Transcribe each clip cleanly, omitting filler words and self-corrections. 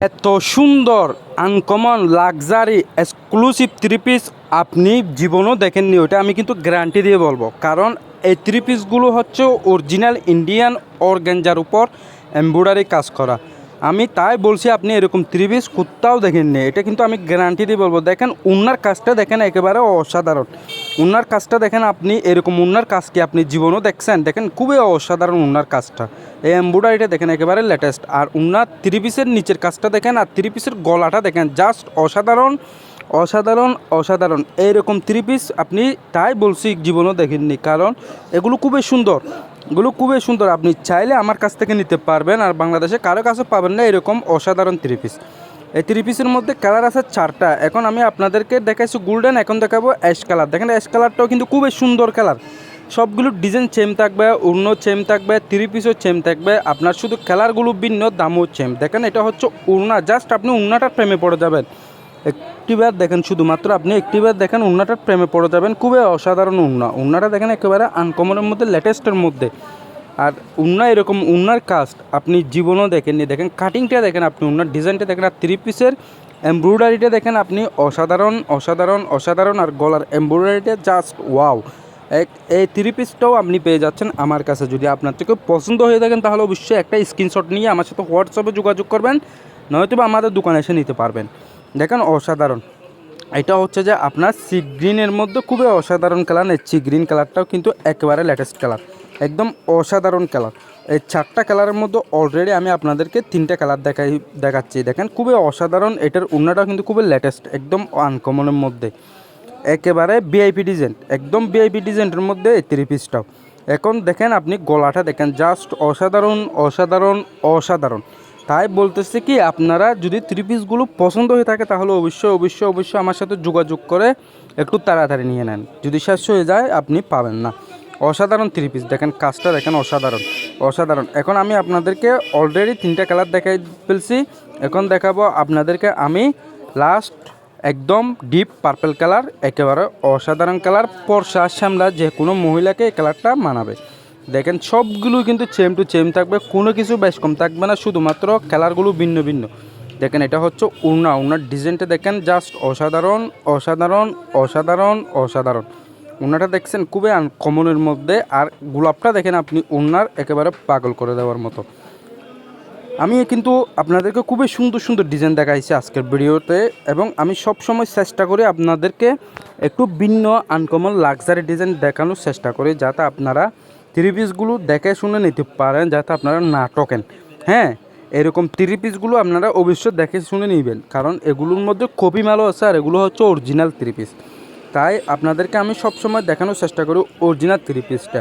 এত সুন্দর uncommon luxury exclusive three piece আপনি জীবনও দেখেননি, ওটা আমি কিন্তু গ্যারান্টি দিয়ে বলবো। কারণ এই থ্রি পিসগুলো হচ্ছে অরিজিনাল ইন্ডিয়ান অর্গানজার উপর এমব্রয়ডারি কাজ করা। আমি তাই বলছি আপনি এরকম থ্রি পিস কোথাও দেখেননি, এটা কিন্তু আমি গ্যারান্টি দিয়ে বলবো। দেখেন উন্নার কাজটা দেখেন, একেবারে অসাধারণ। উন্নার কাজটা দেখেন, আপনি এরকম উন্নার কাজ কি আপনি জীবনও দেখছেন? দেখেন খুবই অসাধারণ উন্নার কাজটা। এই এমব্রয়ডারিটা দেখেন একেবারে লেটেস্ট। আর উন্নার থ্রি পিসের নিচের কাজটা দেখেন, আর থ্রি পিসের গলাটা দেখেন, জাস্ট অসাধারণ অসাধারণ অসাধারণ। এইরকম থ্রি পিস আপনি তাই বলছি জীবনও দেখেননি, কারণ এগুলো খুবই সুন্দর, এগুলো খুবই সুন্দর। আপনি চাইলে আমার কাছ থেকে নিতে পারবেন, আর বাংলাদেশে কারো কাছে পাবেন না এরকম অসাধারণ থ্রি পিস। এই থ্রি পিসের মধ্যে কালার আছে 4টা। এখন আমি আপনাদেরকে দেখাইছি গোল্ডেন, এখন দেখাবো অ্যাশ কালার। দেখেন অ্যাশ কালারটাও কিন্তু খুবই সুন্দর কালার। সবগুলো ডিজাইন সেম থাকবে, অন্য সেম থাকবে, থ্রি পিসও সেম থাকবে। আপনার শুধু কালারগুলো ভিন্ন, দামও সেম। দেখেন এটা হচ্ছে উড়না, জাস্ট আপনি উড়নাটার প্রেমে পড়ে যাবেন। একটিবার দেখেন, শুধুমাত্র আপনি একটিবার দেখেন উড়নাটার প্রেমে পড়ে যাবেন। খুবই অসাধারণ উড়না। উড়নাটা দেখেন একেবারে আনকমনের মধ্যে, লেটেস্টের মধ্যে। আর উন্না এরকম উন্নার কাস্ট আপনি জীবনও দেখেননি। দেখেন কাটিংটা দেখেন, আপনি উন্নার ডিজাইনটা দেখেন, আর থ্রি পিসের এমব্রয়ডারিটা দেখেন আপনি, অসাধারণ অসাধারণ অসাধারণ। আর গলার এমব্রয়ডারিটা জাস্ট ওয়াও। এই থ্রি পিসটাও আপনি পেয়ে যাচ্ছেন আমার কাছে। যদি আপনার থেকে পছন্দ হয়ে থাকেন তাহলে অবশ্যই একটা স্ক্রিনশট নিয়ে আমার সাথে হোয়াটসঅ্যাপে যোগাযোগ করবেন, নয়তো বা আমাদের দোকানে এসে নিতে পারবেন। দেখেন অসাধারণ। এটা হচ্ছে যে আপনার সি গ্রিনের মধ্যে খুবই অসাধারণ কালার। এই সি গ্রিন কালারটাও কিন্তু একেবারে লেটেস্ট কালার, একদম অসাধারণ কালার। এই 4টা কালারের মধ্যে অলরেডি আমি আপনাদেরকে 3টে কালার দেখাচ্ছি। দেখেন খুবই অসাধারণ। এটার ওড়নাটাও কিন্তু খুবই লেটেস্ট, একদম আনকমনের মধ্যে, একেবারে ভিআইপি ডিজাইন, একদম ভিআইপি ডিজাইনের মধ্যে এই থ্রি পিসটাও। এখন দেখেন আপনি গলাটা দেখেন, জাস্ট অসাধারণ অসাধারণ অসাধারণ। তাই বলতেছি কি, আপনারা যদি থ্রি পিসগুলো পছন্দ হয়ে থাকে তাহলে অবশ্যই অবশ্যই অবশ্যই আমার সাথে যোগাযোগ করে একটু তাড়াতাড়ি নিয়ে নেন। যদি শেষ হয়ে যায় আপনি পাবেন না। অসাধারণ থ্রি পিস, দেখেন কাজটা দেখেন, অসাধারণ অসাধারণ। এখন আমি আপনাদেরকে অলরেডি 3টে কালার দেখাই ফেলছি। এখন দেখাবো আপনাদেরকে আমি লাস্ট একদম ডিপ পার্পল কালার, একেবারে অসাধারণ কালার। পরশা শ্যামলা যে কোনো মহিলাকে এই কালারটা মানাবে। দেখেন সবগুলো কিন্তু সেম টু সেম থাকবে, কোনো কিছু বেশ কম থাকবে না, শুধুমাত্র কালারগুলো ভিন্ন ভিন্ন। দেখেন এটা হচ্ছে ওড়না, ওড়নার ডিজাইনটা দেখেন, জাস্ট অসাধারণ অসাধারণ অসাধারণ অসাধারণ। ওড়নাটা দেখছেন খুবই আনকমনের মধ্যে। আর গোলাপটা দেখেন আপনি, ওড়নার একেবারে পাগল করে দেওয়ার মতো। আমি কিন্তু আপনাদেরকে খুবই সুন্দর সুন্দর ডিজাইন দেখাইছি আজকের ভিডিওতে, এবং আমি সব সময় চেষ্টা করি আপনাদেরকে একটু ভিন্ন আনকমন লাক্সারি ডিজাইন দেখানোর চেষ্টা করি, যাতে আপনারা থ্রি পিসগুলো দেখে শুনে নিতে পারেন, যাতে আপনারা না ঠকেন। হ্যাঁ, এরকম থ্রি পিসগুলো আপনারা অবশ্যই দেখে শুনে নেবেন, কারণ এগুলোর মধ্যে কপি মালও আছে, আর এগুলো হচ্ছে অরিজিনাল থ্রি পিস। তাই আপনাদেরকে আমি সবসময় দেখানোর চেষ্টা করি অরিজিনাল থ্রি পিসটা।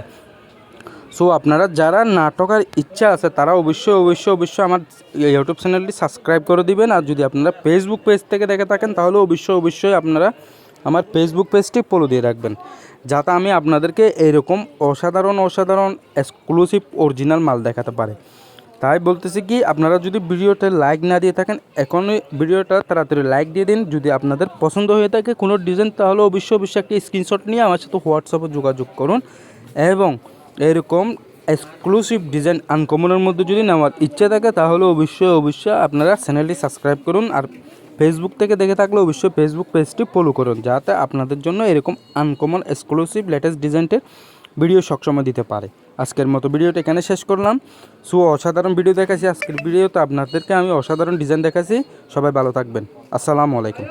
সো আপনারা যারা নাটকের ইচ্ছা আছে তারা অবশ্যই অবশ্যই অবশ্যই আমার ইউটিউব চ্যানেলটি সাবস্ক্রাইব করে দিবেন। আর যদি আপনারা ফেসবুক পেজ থেকে দেখে থাকেন তাহলে অবশ্যই অবশ্যই আপনারা আমার ফেসবুক পেজটি ফলো দিয়ে রাখবেন, যাতে আমি আপনাদেরকে এইরকম অসাধারণ অসাধারণ এক্সক্লুসিভ অরিজিনাল মাল দেখাতে পারে। তাই বলতেছি কি, আপনারা যদি ভিডিওতে লাইক না দিয়ে থাকেন এখনই ভিডিওটা তাড়াতাড়ি লাইক দিয়ে দিন। যদি আপনাদের পছন্দ হয়ে থাকে কোনো ডিজাইন তাহলে অবশ্যই অবশ্যই একটি স্ক্রিনশট নিয়ে আমার সাথে হোয়াটসঅ্যাপে যোগাযোগ করুন। এবং এরকম এক্সক্লুসিভ ডিজাইন আনকমনের মধ্যে যদি নেওয়ার ইচ্ছে থাকে তাহলে অবশ্যই অবশ্যই আপনারা চ্যানেলটি সাবস্ক্রাইব করুন। আর ফেসবুক থেকে দেখে থাকলে অবশ্যই ফেসবুক পেজটি ফলো করুন, যাতে আপনাদের জন্য এরকম আনকমন এক্সক্লুসিভ লেটেস্ট ডিজাইনের ভিডিও সবসময় দিতে পারে। আজকের মতো ভিডিওটা এখানে শেষ করলাম। সো অসাধারণ ভিডিও দেখাচ্ছি আজকের ভিডিওতে, আপনাদেরকে আমি অসাধারণ ডিজাইন দেখাচ্ছি। সবাই ভালো থাকবেন। আসসালামু আলাইকুম।